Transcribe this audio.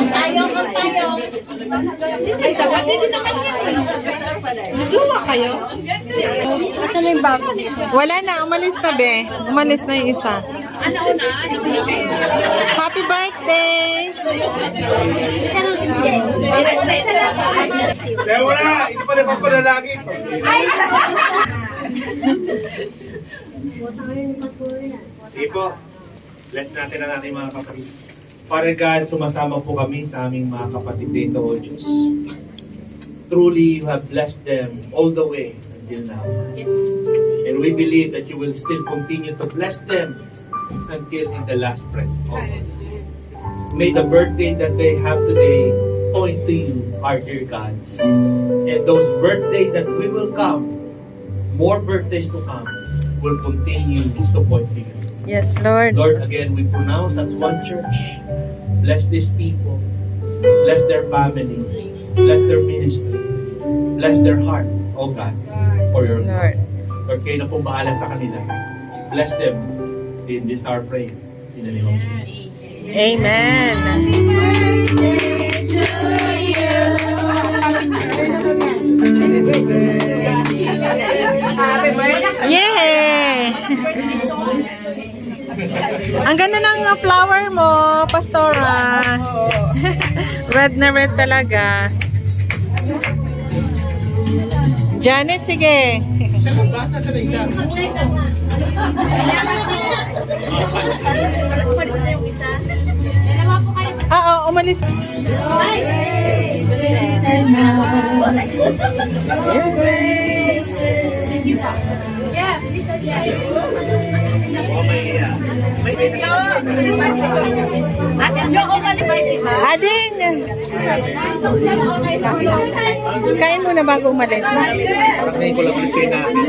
Payong. Sagot din naman yan. Nagduwa kayo? Asan na yung bago? Wala na, umalis na be. Umalis na yung isa. Ano una? Happy birthday! Kaya wala, hindi pa napapanalagi. Sige po, bless natin ang ating mga kapatid. Father God, sumasama po kami sa aming mga kapatid dito, O Diyos. Truly, you have blessed them all the way until now. And we believe that you will still continue to bless them until in the last breath. May the birthday that they have today point to you, our dear God. And those birthdays that we will come, more birthdays to come, will continue to point to you. Yes, Lord. Lord, again, we pronounce as one church. Bless these people. Bless their family. Bless their ministry. Bless their heart, oh God, for your Lord. Lord, kayo na pong bahala sa kanila. Bless them. In this our prayer. In the name of Jesus. Amen. Yay! Ang ganda ng flower mo, Pastora. Red na red talaga. Janet, sige. Oo, umalis. Ading! Kain muna bago umalis. Parang ngayon ko lang ulit kayo namin.